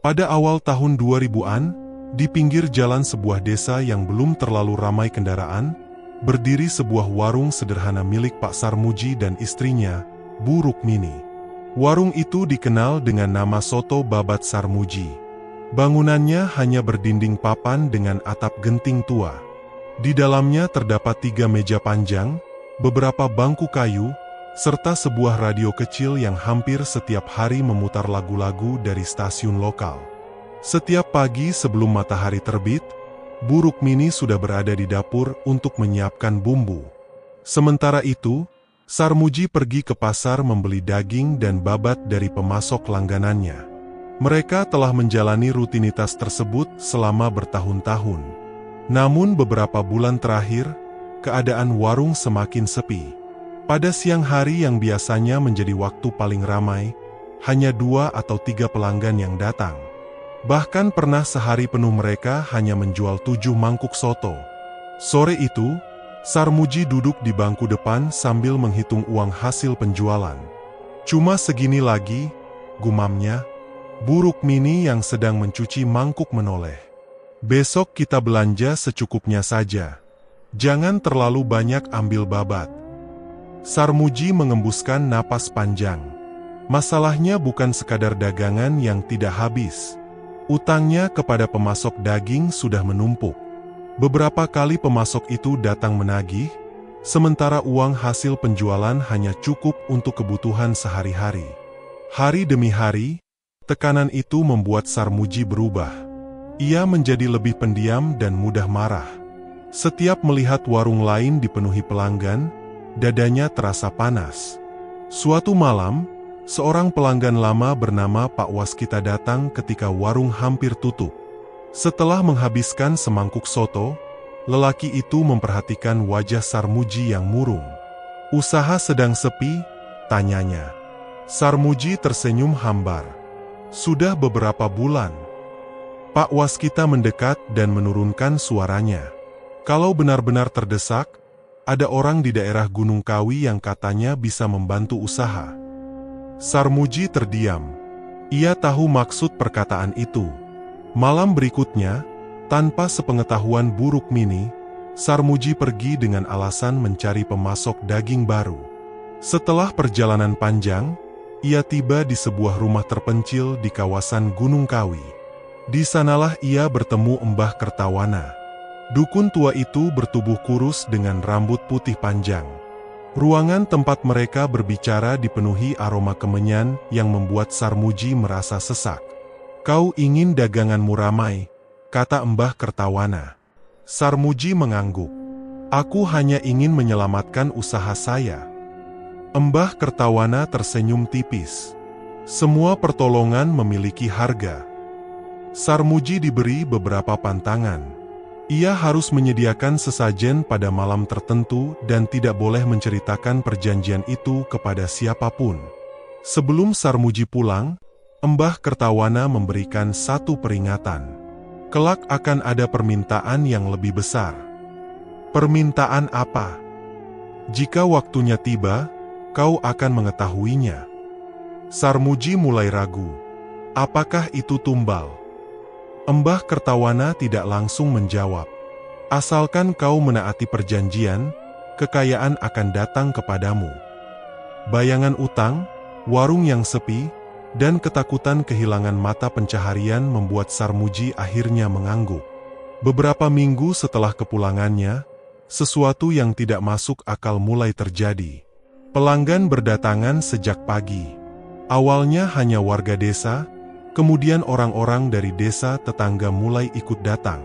Pada awal tahun 2000-an, di pinggir jalan sebuah desa yang belum terlalu ramai kendaraan, berdiri sebuah warung sederhana milik Pak Sarmuji dan istrinya, Bu Rukmini. Warung itu dikenal dengan nama Soto Babat Sarmuji. Bangunannya hanya berdinding papan dengan atap genting tua. Di dalamnya terdapat 3 meja panjang, beberapa bangku kayu, serta sebuah radio kecil yang hampir setiap hari memutar lagu-lagu dari stasiun lokal. Setiap pagi sebelum matahari terbit, Bu Rukmini sudah berada di dapur untuk menyiapkan bumbu. Sementara itu, Sarmuji pergi ke pasar membeli daging dan babat dari pemasok langganannya. Mereka telah menjalani rutinitas tersebut selama bertahun-tahun. Namun beberapa bulan terakhir, keadaan warung semakin sepi. Pada siang hari yang biasanya menjadi waktu paling ramai, hanya 2 atau 3 pelanggan yang datang. Bahkan pernah sehari penuh mereka hanya menjual 7 mangkuk soto. Sore itu, Sarmuji duduk di bangku depan sambil menghitung uang hasil penjualan. "Cuma segini lagi," gumamnya. Bu Rukmini yang sedang mencuci mangkuk menoleh. "Besok kita belanja secukupnya saja. Jangan terlalu banyak ambil babat." Sarmuji mengembuskan napas panjang. Masalahnya bukan sekadar dagangan yang tidak habis. Utangnya kepada pemasok daging sudah menumpuk. Beberapa kali pemasok itu datang menagih, sementara uang hasil penjualan hanya cukup untuk kebutuhan sehari-hari. Hari demi hari, tekanan itu membuat Sarmuji berubah. Ia menjadi lebih pendiam dan mudah marah. Setiap melihat warung lain dipenuhi pelanggan, dadanya terasa panas. Suatu malam, seorang pelanggan lama bernama Pak Waskita datang ketika warung hampir tutup. Setelah menghabiskan semangkuk soto, lelaki itu memperhatikan wajah Sarmuji yang murung. "Usaha sedang sepi?" tanyanya. Sarmuji tersenyum hambar. "Sudah beberapa bulan." Pak Waskita mendekat dan menurunkan suaranya. "Kalau benar-benar terdesak, ada orang di daerah Gunung Kawi yang katanya bisa membantu usaha." Sarmuji terdiam. Ia tahu maksud perkataan itu. Malam berikutnya, tanpa sepengetahuan Bu Rukmini, Sarmuji pergi dengan alasan mencari pemasok daging baru. Setelah perjalanan panjang, ia tiba di sebuah rumah terpencil di kawasan Gunung Kawi. Di sanalah ia bertemu Mbah Kertawana. Dukun tua itu bertubuh kurus dengan rambut putih panjang. Ruangan tempat mereka berbicara dipenuhi aroma kemenyan yang membuat Sarmuji merasa sesak. "Kau ingin daganganmu ramai," kata Mbah Kertawana. Sarmuji mengangguk. "Aku hanya ingin menyelamatkan usaha saya." Mbah Kertawana tersenyum tipis. "Semua pertolongan memiliki harga." Sarmuji diberi beberapa pantangan. Ia harus menyediakan sesajen pada malam tertentu dan tidak boleh menceritakan perjanjian itu kepada siapapun. Sebelum Sarmuji pulang, Mbah Kertawana memberikan satu peringatan. Kelak akan ada permintaan yang lebih besar. "Permintaan apa?" "Jika waktunya tiba, kau akan mengetahuinya." Sarmuji mulai ragu. "Apakah itu tumbal?" Mbah Kertawana tidak langsung menjawab. "Asalkan kau menaati perjanjian, kekayaan akan datang kepadamu." Bayangan utang, warung yang sepi, dan ketakutan kehilangan mata pencaharian membuat Sarmuji akhirnya mengangguk. Beberapa minggu setelah kepulangannya, sesuatu yang tidak masuk akal mulai terjadi. Pelanggan berdatangan sejak pagi. Awalnya hanya warga desa, kemudian orang-orang dari desa tetangga mulai ikut datang.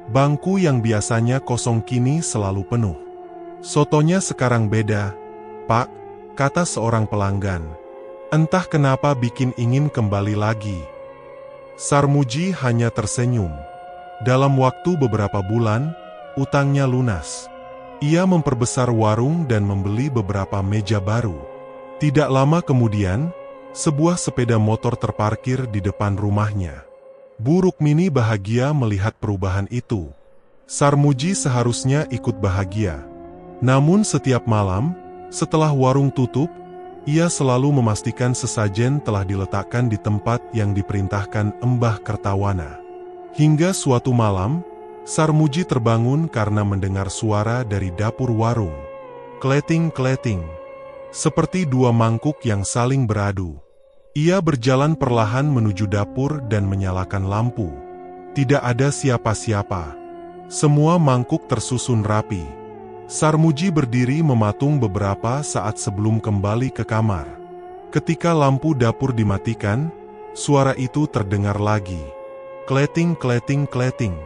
Bangku yang biasanya kosong kini selalu penuh. "Sotonya sekarang beda, Pak," kata seorang pelanggan. "Entah kenapa bikin ingin kembali lagi." Sarmuji hanya tersenyum. Dalam waktu beberapa bulan, utangnya lunas. Ia memperbesar warung dan membeli beberapa meja baru. Tidak lama kemudian, sebuah sepeda motor terparkir di depan rumahnya. Bu Rukmini bahagia melihat perubahan itu. Sarmuji seharusnya ikut bahagia. Namun setiap malam, setelah warung tutup, Ia selalu memastikan sesajen telah diletakkan di tempat yang diperintahkan Embah Kertawana. Hingga suatu malam, Sarmuji terbangun karena mendengar suara dari dapur warung. Kleting-kleting, seperti dua mangkuk yang saling beradu. Ia berjalan perlahan menuju dapur dan menyalakan lampu. Tidak ada siapa-siapa. Semua mangkuk tersusun rapi. Sarmuji berdiri mematung beberapa saat sebelum kembali ke kamar. Ketika lampu dapur dimatikan, suara itu terdengar lagi. Kleting-kleting-kleting.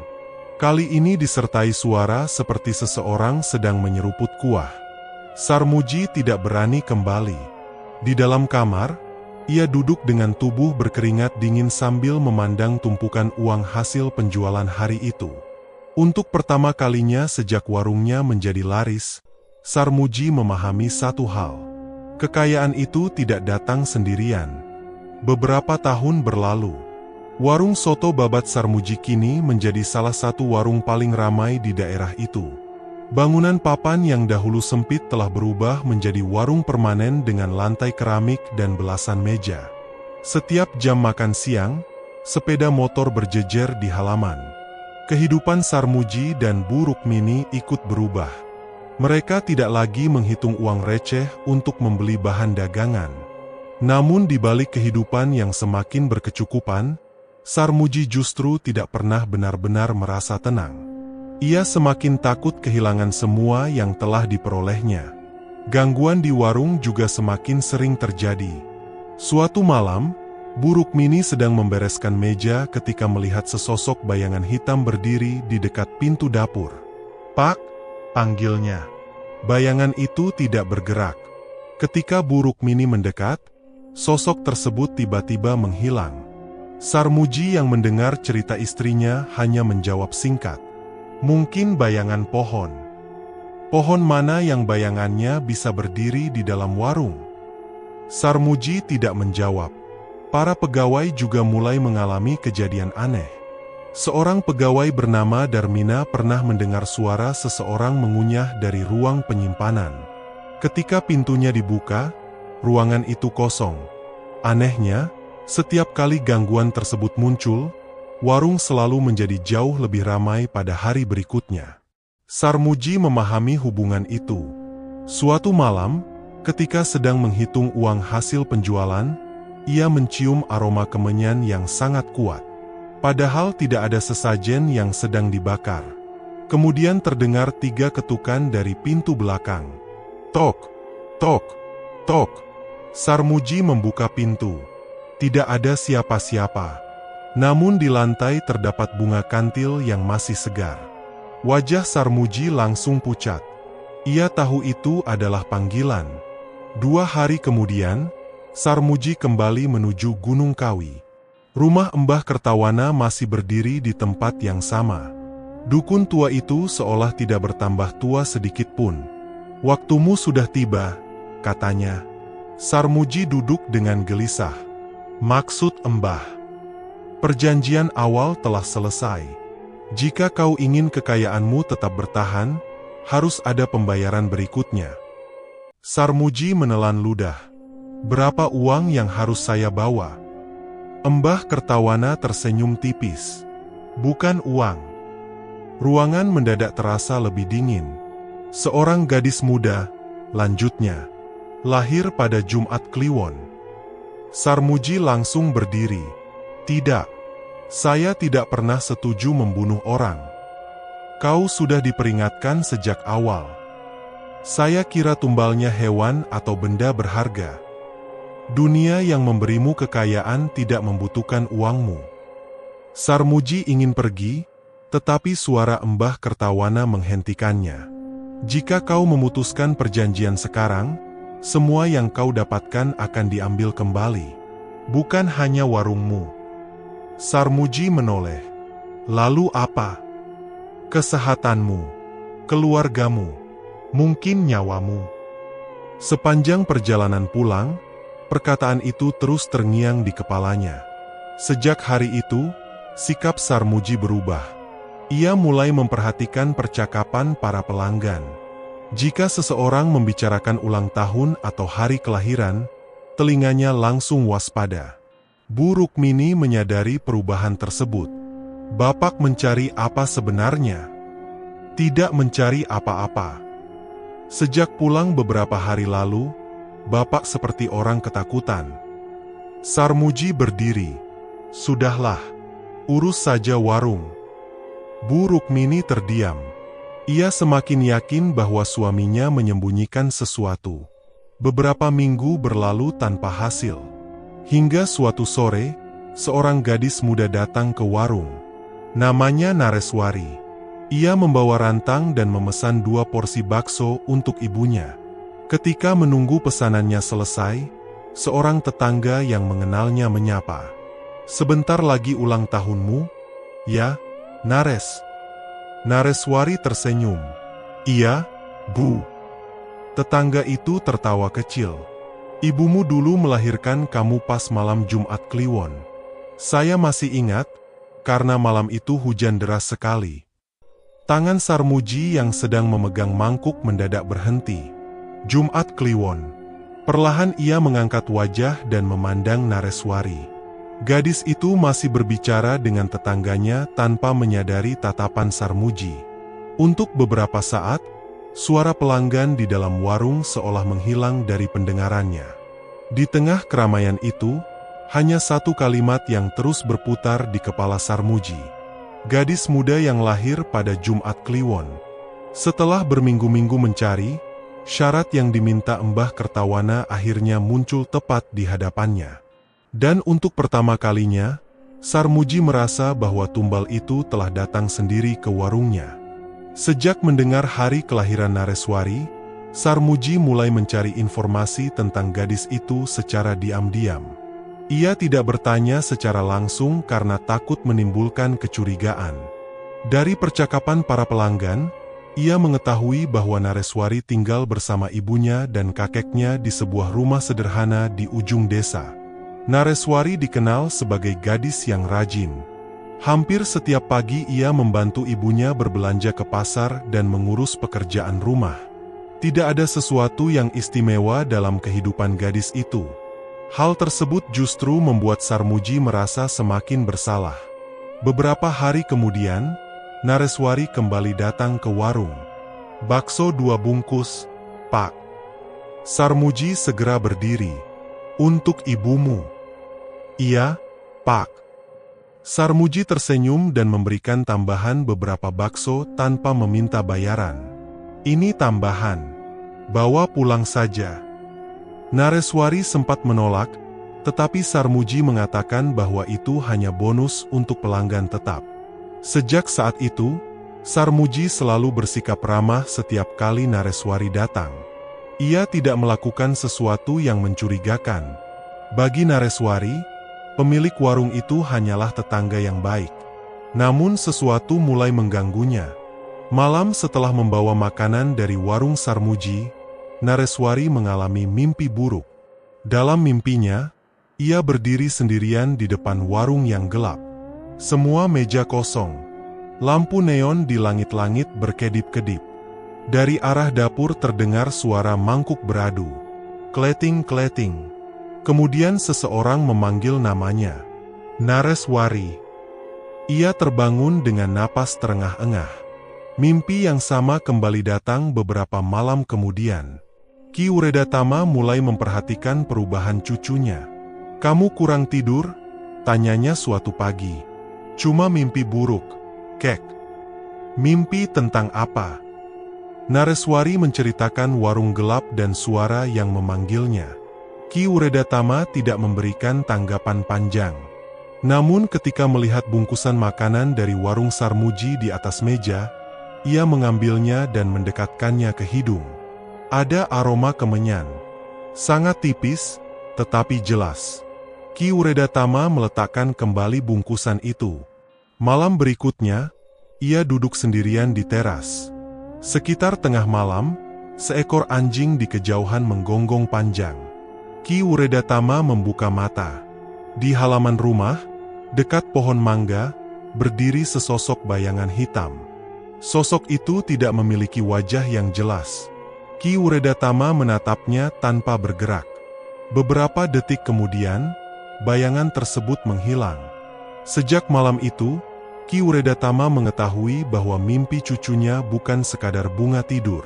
Kali ini disertai suara seperti seseorang sedang menyeruput kuah. Sarmuji tidak berani kembali. Di dalam kamar, ia duduk dengan tubuh berkeringat dingin sambil memandang tumpukan uang hasil penjualan hari itu. Untuk pertama kalinya sejak warungnya menjadi laris, Sarmuji memahami satu hal. Kekayaan itu tidak datang sendirian. Beberapa tahun berlalu, warung soto babat Sarmuji kini menjadi salah satu warung paling ramai di daerah itu. Bangunan papan yang dahulu sempit telah berubah menjadi warung permanen dengan lantai keramik dan belasan meja. Setiap jam makan siang, sepeda motor berjejer di halaman. Kehidupan Sarmuji dan Bu Rukmini ikut berubah. Mereka tidak lagi menghitung uang receh untuk membeli bahan dagangan. Namun di balik kehidupan yang semakin berkecukupan, Sarmuji justru tidak pernah benar-benar merasa tenang. Ia semakin takut kehilangan semua yang telah diperolehnya. Gangguan di warung juga semakin sering terjadi. Suatu malam, Bu Rukmini sedang membereskan meja ketika melihat sesosok bayangan hitam berdiri di dekat pintu dapur. "Pak," panggilnya. Bayangan itu tidak bergerak. Ketika Bu Rukmini mendekat, sosok tersebut tiba-tiba menghilang. Sarmuji yang mendengar cerita istrinya hanya menjawab singkat, "Mungkin bayangan pohon." Pohon mana yang bayangannya bisa berdiri di dalam warung? Sarmuji tidak menjawab. Para pegawai juga mulai mengalami kejadian aneh. Seorang pegawai bernama Darmina pernah mendengar suara seseorang mengunyah dari ruang penyimpanan. Ketika pintunya dibuka, ruangan itu kosong. Anehnya, setiap kali gangguan tersebut muncul, warung selalu menjadi jauh lebih ramai pada hari berikutnya. Sarmuji memahami hubungan itu. Suatu malam, ketika sedang menghitung uang hasil penjualan, ia mencium aroma kemenyan yang sangat kuat. Padahal tidak ada sesajen yang sedang dibakar. Kemudian terdengar 3 ketukan dari pintu belakang. Tok, tok, tok. Sarmuji membuka pintu. Tidak ada siapa-siapa. Namun di lantai terdapat bunga kantil yang masih segar. Wajah Sarmuji langsung pucat. Ia tahu itu adalah panggilan. 2 hari kemudian, Sarmuji kembali menuju Gunung Kawi. Rumah Embah Kertawana masih berdiri di tempat yang sama. Dukun tua itu seolah tidak bertambah tua sedikit pun. "Waktumu sudah tiba," katanya. Sarmuji duduk dengan gelisah. "Maksud Embah? Perjanjian awal telah selesai. Jika kau ingin kekayaanmu tetap bertahan, harus ada pembayaran berikutnya." Sarmuji menelan ludah. "Berapa uang yang harus saya bawa?" Embah Kertawana tersenyum tipis. "Bukan uang." Ruangan mendadak terasa lebih dingin. "Seorang gadis muda," lanjutnya, "lahir pada Jumat Kliwon." Sarmuji langsung berdiri. "Tidak. Saya tidak pernah setuju membunuh orang. Kau sudah diperingatkan sejak awal. Saya kira tumbalnya hewan atau benda berharga. Dunia yang memberimu kekayaan tidak membutuhkan uangmu." Sarmuji ingin pergi, tetapi suara Embah Kertawana menghentikannya. "Jika kau memutuskan perjanjian sekarang, semua yang kau dapatkan akan diambil kembali. Bukan hanya warungmu." Sarmuji menoleh. "Lalu apa?" "Kesehatanmu, keluargamu, mungkin nyawamu." Sepanjang perjalanan pulang, perkataan itu terus terngiang di kepalanya. Sejak hari itu, sikap Sarmuji berubah. Ia mulai memperhatikan percakapan para pelanggan. Jika seseorang membicarakan ulang tahun atau hari kelahiran, telinganya langsung waspada. Bu Rukmini menyadari perubahan tersebut. Bapak mencari apa sebenarnya? Tidak mencari apa-apa. Sejak pulang beberapa hari lalu, Bapak seperti orang ketakutan. Sarmuji berdiri. Sudahlah, urus saja warung. Bu Rukmini terdiam. Ia semakin yakin bahwa suaminya menyembunyikan sesuatu. Beberapa minggu berlalu tanpa hasil. Hingga suatu sore, seorang gadis muda datang ke warung. Namanya Nareswari. Ia membawa rantang dan memesan 2 porsi bakso untuk ibunya. Ketika menunggu pesanannya selesai, seorang tetangga yang mengenalnya menyapa. "Sebentar lagi ulang tahunmu, ya, Nares?" Nareswari tersenyum. "Iya, Bu." Tetangga itu tertawa kecil. "Ibumu dulu melahirkan kamu pas malam Jumat Kliwon. Saya masih ingat, karena malam itu hujan deras sekali." Tangan Sarmuji yang sedang memegang mangkuk mendadak berhenti. Jumat Kliwon. Perlahan ia mengangkat wajah dan memandang Nareswari. Gadis itu masih berbicara dengan tetangganya tanpa menyadari tatapan Sarmuji. Untuk beberapa saat, suara pelanggan di dalam warung seolah menghilang dari pendengarannya. Di tengah keramaian itu, hanya satu kalimat yang terus berputar di kepala Sarmuji. Gadis muda yang lahir pada Jumat Kliwon. Setelah berminggu-minggu mencari, syarat yang diminta Mbah Kertawana akhirnya muncul tepat di hadapannya. Dan untuk pertama kalinya, Sarmuji merasa bahwa tumbal itu telah datang sendiri ke warungnya. Sejak mendengar hari kelahiran Nareswari, Sarmuji mulai mencari informasi tentang gadis itu secara diam-diam. Ia tidak bertanya secara langsung karena takut menimbulkan kecurigaan. Dari percakapan para pelanggan, ia mengetahui bahwa Nareswari tinggal bersama ibunya dan kakeknya di sebuah rumah sederhana di ujung desa. Nareswari dikenal sebagai gadis yang rajin. Hampir setiap pagi ia membantu ibunya berbelanja ke pasar dan mengurus pekerjaan rumah. Tidak ada sesuatu yang istimewa dalam kehidupan gadis itu. Hal tersebut justru membuat Sarmuji merasa semakin bersalah. Beberapa hari kemudian, Nareswari kembali datang ke warung. "Bakso 2 bungkus, Pak." Sarmuji segera berdiri. "Untuk ibumu." "Iya, Pak." Sarmuji tersenyum dan memberikan tambahan beberapa bakso tanpa meminta bayaran. "Ini tambahan. Bawa pulang saja." Nareswari sempat menolak, tetapi Sarmuji mengatakan bahwa itu hanya bonus untuk pelanggan tetap. Sejak saat itu, Sarmuji selalu bersikap ramah setiap kali Nareswari datang. Ia tidak melakukan sesuatu yang mencurigakan. Bagi Nareswari, pemilik warung itu hanyalah tetangga yang baik. Namun sesuatu mulai mengganggunya. Malam setelah membawa makanan dari warung Sarmuji, Nareswari mengalami mimpi buruk. Dalam mimpinya, ia berdiri sendirian di depan warung yang gelap. Semua meja kosong. Lampu neon di langit-langit berkedip-kedip. Dari arah dapur terdengar suara mangkuk beradu. Kleting-kleting. Kemudian seseorang memanggil namanya. "Nareswari." Ia terbangun dengan napas terengah-engah. Mimpi yang sama kembali datang beberapa malam kemudian. Ki Uredatama mulai memperhatikan perubahan cucunya. "Kamu kurang tidur?" tanyanya suatu pagi. "Cuma mimpi buruk, Kek." "Mimpi tentang apa?" Nareswari menceritakan warung gelap dan suara yang memanggilnya. Ki Uredatama tidak memberikan tanggapan panjang. Namun ketika melihat bungkusan makanan dari warung Sarmuji di atas meja, ia mengambilnya dan mendekatkannya ke hidung. Ada aroma kemenyan. Sangat tipis, tetapi jelas. Ki Uredatama meletakkan kembali bungkusan itu. Malam berikutnya, ia duduk sendirian di teras. Sekitar tengah malam, seekor anjing di kejauhan menggonggong panjang. Ki Uredatama membuka mata. Di halaman rumah, dekat pohon mangga, berdiri sesosok bayangan hitam. Sosok itu tidak memiliki wajah yang jelas. Ki Uredatama menatapnya tanpa bergerak. Beberapa detik kemudian, bayangan tersebut menghilang. Sejak malam itu, Ki Uredatama mengetahui bahwa mimpi cucunya bukan sekadar bunga tidur.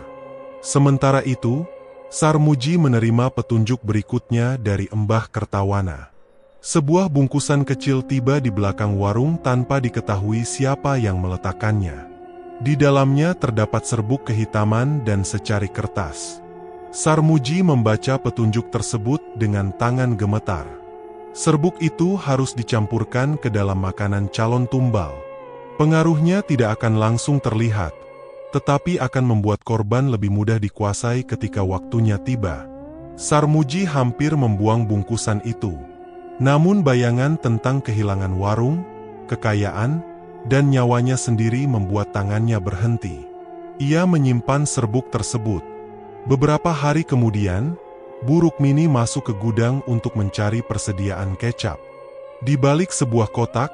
Sementara itu, Sarmuji menerima petunjuk berikutnya dari Embah Kertawana. Sebuah bungkusan kecil tiba di belakang warung tanpa diketahui siapa yang meletakkannya. Di dalamnya terdapat serbuk kehitaman dan secari kertas. Sarmuji membaca petunjuk tersebut dengan tangan gemetar. Serbuk itu harus dicampurkan ke dalam makanan calon tumbal. Pengaruhnya tidak akan langsung terlihat, tetapi akan membuat korban lebih mudah dikuasai ketika waktunya tiba. Sarmuji hampir membuang bungkusan itu. Namun bayangan tentang kehilangan warung, kekayaan, dan nyawanya sendiri membuat tangannya berhenti. Ia menyimpan serbuk tersebut. Beberapa hari kemudian, Bu Rukmini masuk ke gudang untuk mencari persediaan kecap. Di balik sebuah kotak,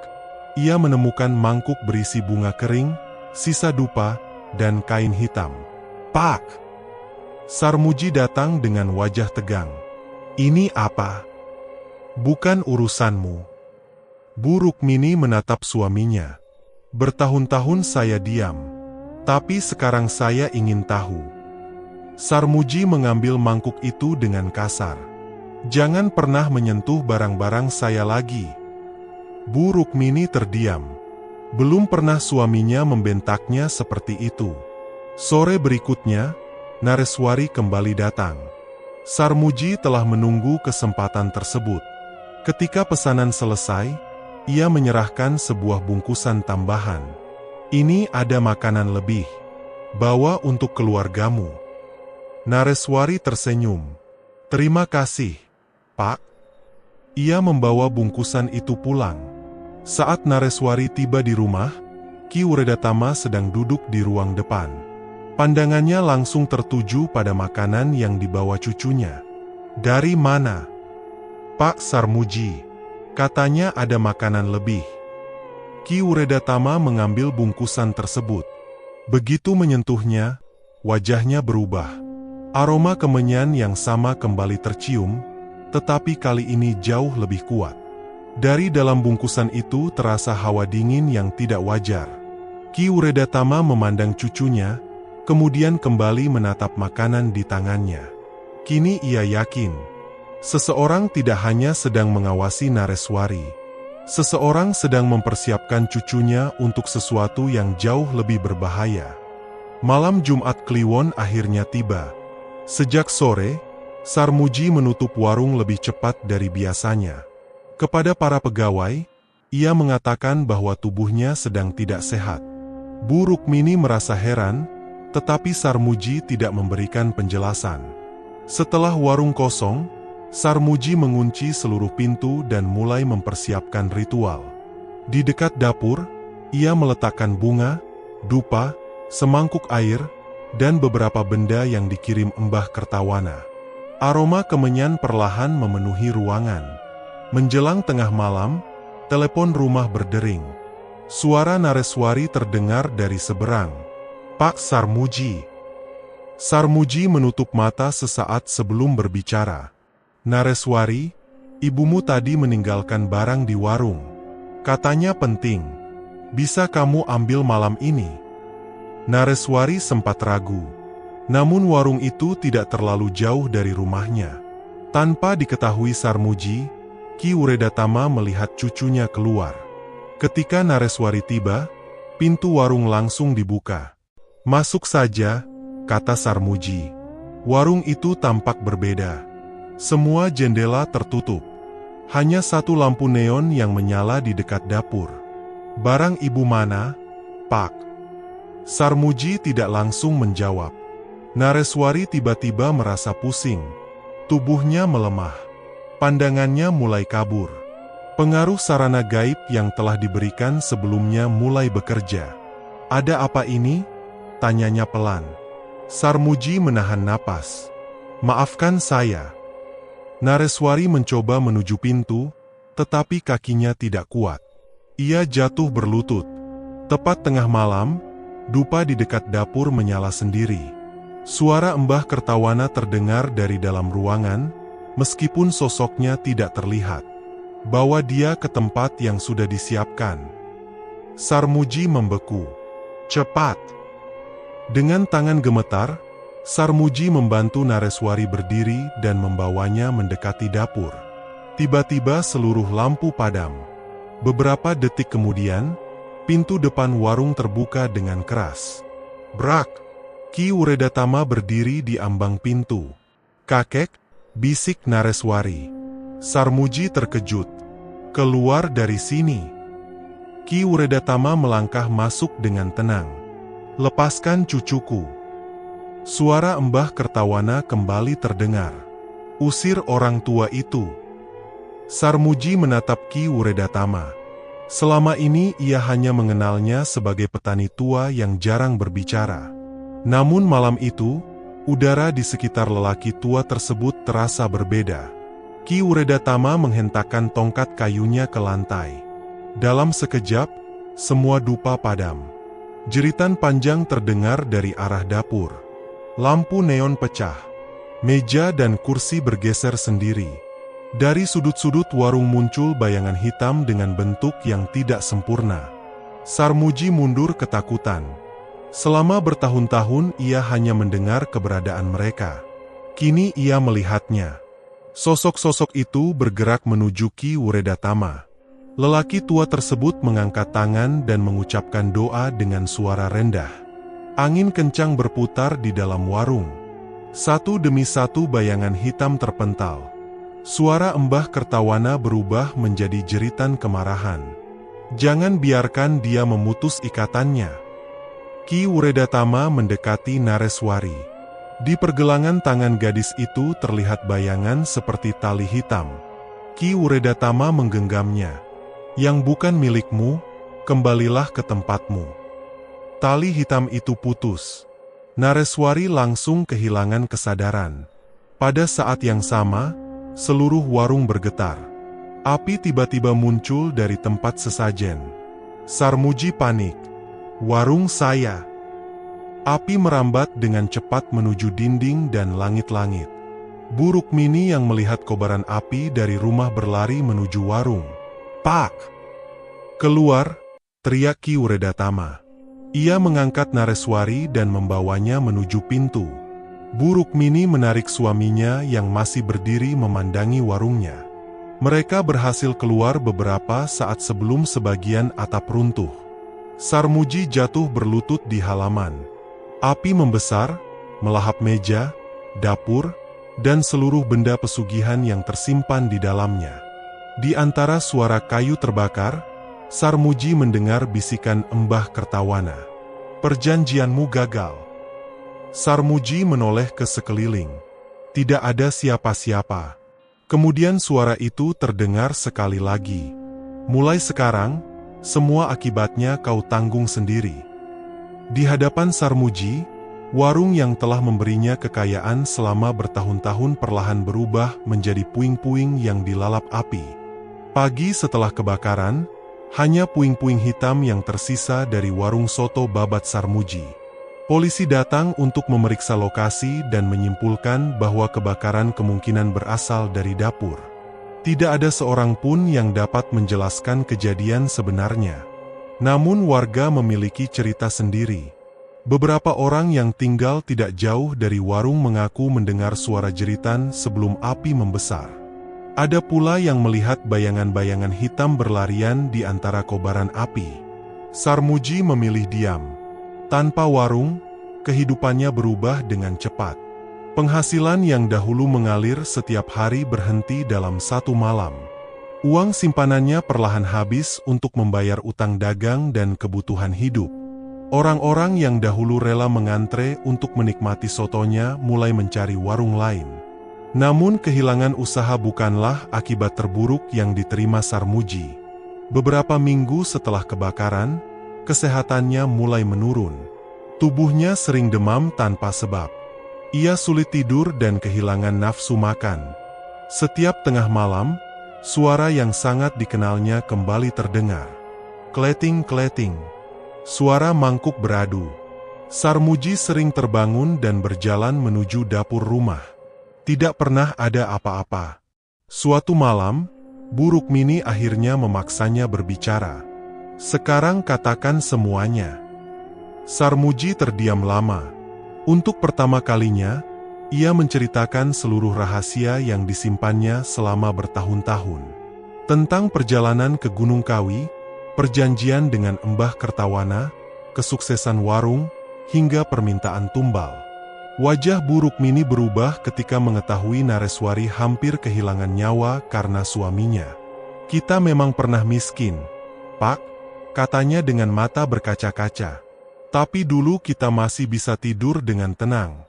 ia menemukan mangkuk berisi bunga kering, sisa dupa, dan kain hitam. "Pak!" Sarmuji datang dengan wajah tegang. "Ini apa?" "Bukan urusanmu." Bu Rukmini menatap suaminya. "Bertahun-tahun saya diam, tapi sekarang saya ingin tahu." Sarmuji mengambil mangkuk itu dengan kasar. "Jangan pernah menyentuh barang-barang saya lagi." Bu Rukmini terdiam. Belum pernah suaminya membentaknya seperti itu. Sore berikutnya, Nareswari kembali datang. Sarmuji telah menunggu kesempatan tersebut. Ketika pesanan selesai, ia menyerahkan sebuah bungkusan tambahan. "Ini ada makanan lebih. Bawa untuk keluargamu." Nareswari tersenyum. "Terima kasih, Pak." Ia membawa bungkusan itu pulang. Saat Nareswari tiba di rumah, Ki Uredatama sedang duduk di ruang depan. Pandangannya langsung tertuju pada makanan yang dibawa cucunya. "Dari mana?" "Pak Sarmuji, katanya ada makanan lebih." Ki Uredatama mengambil bungkusan tersebut. Begitu menyentuhnya, wajahnya berubah. Aroma kemenyan yang sama kembali tercium, tetapi kali ini jauh lebih kuat. Dari dalam bungkusan itu terasa hawa dingin yang tidak wajar. Ki Uredatama memandang cucunya, kemudian kembali menatap makanan di tangannya. Kini ia yakin, seseorang tidak hanya sedang mengawasi Nareswari. Seseorang sedang mempersiapkan cucunya untuk sesuatu yang jauh lebih berbahaya. Malam Jumat Kliwon akhirnya tiba. Sejak sore, Sarmuji menutup warung lebih cepat dari biasanya. Kepada para pegawai, ia mengatakan bahwa tubuhnya sedang tidak sehat. Bu Rukmini merasa heran, tetapi Sarmuji tidak memberikan penjelasan. Setelah warung kosong, Sarmuji mengunci seluruh pintu dan mulai mempersiapkan ritual. Di dekat dapur, ia meletakkan bunga, dupa, semangkuk air, dan beberapa benda yang dikirim Embah Kertawana. Aroma kemenyan perlahan memenuhi ruangan. Menjelang tengah malam, telepon rumah berdering. Suara Nareswari terdengar dari seberang. "Pak Sarmuji." Sarmuji menutup mata sesaat sebelum berbicara. "Nareswari, ibumu tadi meninggalkan barang di warung. Katanya penting. Bisa kamu ambil malam ini?" Nareswari sempat ragu. Namun warung itu tidak terlalu jauh dari rumahnya. Tanpa diketahui Sarmuji, Ki Uredatama melihat cucunya keluar. Ketika Nareswari tiba, pintu warung langsung dibuka. "Masuk saja," kata Sarmuji. Warung itu tampak berbeda. Semua jendela tertutup. Hanya satu lampu neon yang menyala di dekat dapur. "Barang ibu mana, Pak?" Sarmuji tidak langsung menjawab. Nareswari tiba-tiba merasa pusing. Tubuhnya melemah. Pandangannya mulai kabur. Pengaruh sarana gaib yang telah diberikan sebelumnya mulai bekerja. "Ada apa ini?" tanyanya pelan. Sarmuji menahan napas. "Maafkan saya." Nareswari mencoba menuju pintu, tetapi kakinya tidak kuat. Ia jatuh berlutut. Tepat tengah malam, dupa di dekat dapur menyala sendiri. Suara Mbah Kertawana terdengar dari dalam ruangan, meskipun sosoknya tidak terlihat. Bawa dia ke tempat yang sudah disiapkan. Sarmuji membeku. Cepat! Dengan tangan gemetar, Sarmuji membantu Nareswari berdiri dan membawanya mendekati dapur. Tiba-tiba seluruh lampu padam. Beberapa detik kemudian, pintu depan warung terbuka dengan keras. Brak! Ki Wuredatama berdiri di ambang pintu. Kakek, bisik Nareswari. Sarmuji terkejut. Keluar dari sini. Ki Wuredatama melangkah masuk dengan tenang. Lepaskan cucuku. Suara Mbah Kertawana kembali terdengar. Usir orang tua itu. Sarmuji menatap Ki Wuredatama. Selama ini ia hanya mengenalnya sebagai petani tua yang jarang berbicara. Namun malam itu, udara di sekitar lelaki tua tersebut terasa berbeda. Ki Wuredatama menghentakkan tongkat kayunya ke lantai. Dalam sekejap, semua dupa padam. Jeritan panjang terdengar dari arah dapur. Lampu neon pecah. Meja dan kursi bergeser sendiri. Dari sudut-sudut warung muncul bayangan hitam dengan bentuk yang tidak sempurna. Sarmuji mundur ketakutan. Selama bertahun-tahun ia hanya mendengar keberadaan mereka. Kini ia melihatnya. Sosok-sosok itu bergerak menuju Ki Wuredatama. Lelaki tua tersebut mengangkat tangan dan mengucapkan doa dengan suara rendah. Angin kencang berputar di dalam warung. Satu demi satu bayangan hitam terpental. Suara Mbah Kertawana berubah menjadi jeritan kemarahan. Jangan biarkan dia memutus ikatannya. Ki Wuredatama mendekati Nareswari. Di pergelangan tangan gadis itu terlihat bayangan seperti tali hitam. Ki Wuredatama menggenggamnya. Yang bukan milikmu, kembalilah ke tempatmu. Tali hitam itu putus. Nareswari langsung kehilangan kesadaran. Pada saat yang sama, seluruh warung bergetar. Api tiba-tiba muncul dari tempat sesajen. Sarmuji panik. Warung saya. Api merambat dengan cepat menuju dinding dan langit-langit. Bu Rukmini yang melihat kobaran api dari rumah berlari menuju warung. Pak! Keluar! Teriak Ki Wuredatama. Ia mengangkat Nareswari dan membawanya menuju pintu. Bu Rukmini menarik suaminya yang masih berdiri memandangi warungnya. Mereka berhasil keluar beberapa saat sebelum sebagian atap runtuh. Sarmuji jatuh berlutut di halaman. Api membesar, melahap meja, dapur, dan seluruh benda pesugihan yang tersimpan di dalamnya. Di antara suara kayu terbakar, Sarmuji mendengar bisikan Mbah Kertawana. Perjanjianmu gagal. Sarmuji menoleh ke sekeliling. Tidak ada siapa-siapa. Kemudian suara itu terdengar sekali lagi. Mulai sekarang, semua akibatnya kau tanggung sendiri. Di hadapan Sarmuji, warung yang telah memberinya kekayaan selama bertahun-tahun perlahan berubah menjadi puing-puing yang dilalap api. Pagi setelah kebakaran, hanya puing-puing hitam yang tersisa dari warung soto babat Sarmuji. Polisi datang untuk memeriksa lokasi dan menyimpulkan bahwa kebakaran kemungkinan berasal dari dapur. Tidak ada seorang pun yang dapat menjelaskan kejadian sebenarnya. Namun warga memiliki cerita sendiri. Beberapa orang yang tinggal tidak jauh dari warung mengaku mendengar suara jeritan sebelum api membesar. Ada pula yang melihat bayangan-bayangan hitam berlarian di antara kobaran api. Sarmuji memilih diam. Tanpa warung, kehidupannya berubah dengan cepat. Penghasilan yang dahulu mengalir setiap hari berhenti dalam satu malam. Uang simpanannya perlahan habis untuk membayar utang dagang dan kebutuhan hidup. Orang-orang yang dahulu rela mengantre untuk menikmati sotonya mulai mencari warung lain. Namun kehilangan usaha bukanlah akibat terburuk yang diterima Sarmuji. Beberapa minggu setelah kebakaran, kesehatannya mulai menurun. Tubuhnya sering demam tanpa sebab. Ia sulit tidur dan kehilangan nafsu makan. Setiap tengah malam, suara yang sangat dikenalnya kembali terdengar. Kleting-kleting. Suara mangkuk beradu. Sarmuji sering terbangun dan berjalan menuju dapur rumah. Tidak pernah ada apa-apa. Suatu malam, Bu Rukmini akhirnya memaksanya berbicara. "Sekarang katakan semuanya." Sarmuji terdiam lama. Untuk pertama kalinya, ia menceritakan seluruh rahasia yang disimpannya selama bertahun-tahun. Tentang perjalanan ke Gunung Kawi, perjanjian dengan Embah Kertawana, kesuksesan warung, hingga permintaan tumbal. Wajah Bu Rukmini berubah ketika mengetahui Nareswari hampir kehilangan nyawa karena suaminya. "Kita memang pernah miskin, Pak," katanya dengan mata berkaca-kaca. "Tapi dulu kita masih bisa tidur dengan tenang."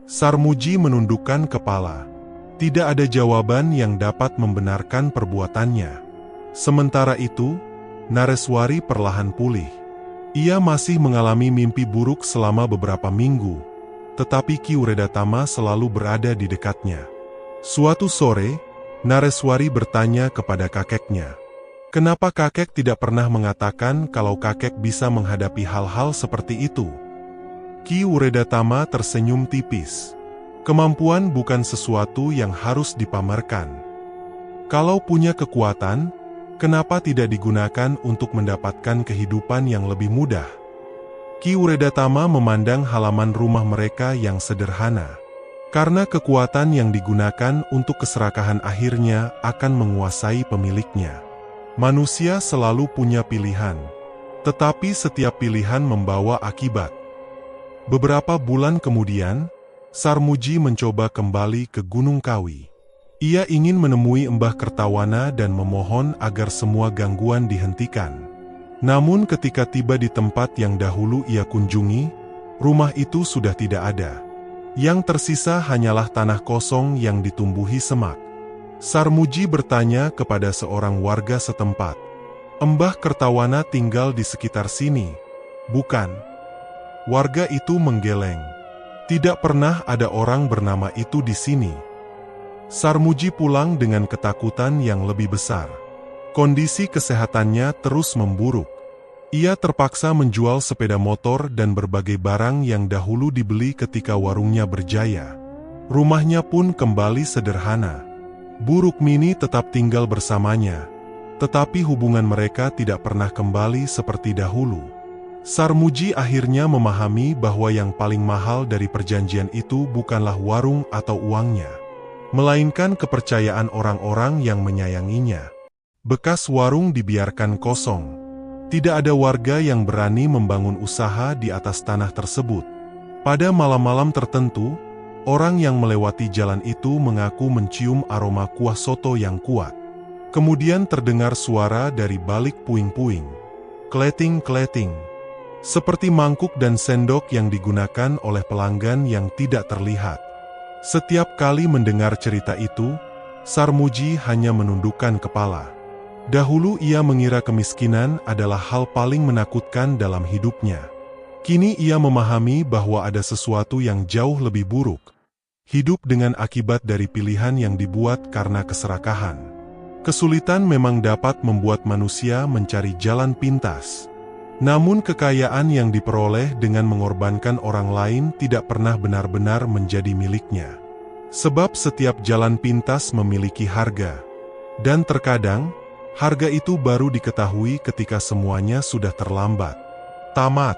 Sarmuji menundukkan kepala. Tidak ada jawaban yang dapat membenarkan perbuatannya. Sementara itu, Nareswari perlahan pulih. Ia masih mengalami mimpi buruk selama beberapa minggu, tetapi Ki Uredatama selalu berada di dekatnya. Suatu sore, Nareswari bertanya kepada kakeknya, "Kenapa kakek tidak pernah mengatakan kalau kakek bisa menghadapi hal-hal seperti itu?" Ki Uredatama tersenyum tipis. "Kemampuan bukan sesuatu yang harus dipamerkan. Kalau punya kekuatan, kenapa tidak digunakan untuk mendapatkan kehidupan yang lebih mudah?" Ki Uredatama memandang halaman rumah mereka yang sederhana. Karena kekuatan yang digunakan untuk keserakahan akhirnya akan menguasai pemiliknya. Manusia selalu punya pilihan, tetapi setiap pilihan membawa akibat. Beberapa bulan kemudian, Sarmuji mencoba kembali ke Gunung Kawi. Ia ingin menemui Embah Kertawana dan memohon agar semua gangguan dihentikan. Namun ketika tiba di tempat yang dahulu ia kunjungi, rumah itu sudah tidak ada. Yang tersisa hanyalah tanah kosong yang ditumbuhi semak. Sarmuji bertanya kepada seorang warga setempat, "Embah Kertawana tinggal di sekitar sini, bukan?" Warga itu menggeleng. "Tidak pernah ada orang bernama itu di sini." Sarmuji pulang dengan ketakutan yang lebih besar. Kondisi kesehatannya terus memburuk. Ia terpaksa menjual sepeda motor dan berbagai barang yang dahulu dibeli ketika warungnya berjaya. Rumahnya pun kembali sederhana. Bu Rukmini tetap tinggal bersamanya, tetapi hubungan mereka tidak pernah kembali seperti dahulu. Sarmuji akhirnya memahami bahwa yang paling mahal dari perjanjian itu bukanlah warung atau uangnya, melainkan kepercayaan orang-orang yang menyayanginya. Bekas warung dibiarkan kosong. Tidak ada warga yang berani membangun usaha di atas tanah tersebut. Pada malam-malam tertentu, orang yang melewati jalan itu mengaku mencium aroma kuah soto yang kuat. Kemudian terdengar suara dari balik puing-puing. Kleting-kleting. Seperti mangkuk dan sendok yang digunakan oleh pelanggan yang tidak terlihat. Setiap kali mendengar cerita itu, Sarmuji hanya menundukkan kepala. Dahulu ia mengira kemiskinan adalah hal paling menakutkan dalam hidupnya. Kini ia memahami bahwa ada sesuatu yang jauh lebih buruk. Hidup dengan akibat dari pilihan yang dibuat karena keserakahan. Kesulitan memang dapat membuat manusia mencari jalan pintas. Namun kekayaan yang diperoleh dengan mengorbankan orang lain tidak pernah benar-benar menjadi miliknya. Sebab setiap jalan pintas memiliki harga. Dan terkadang, harga itu baru diketahui ketika semuanya sudah terlambat. Tamat.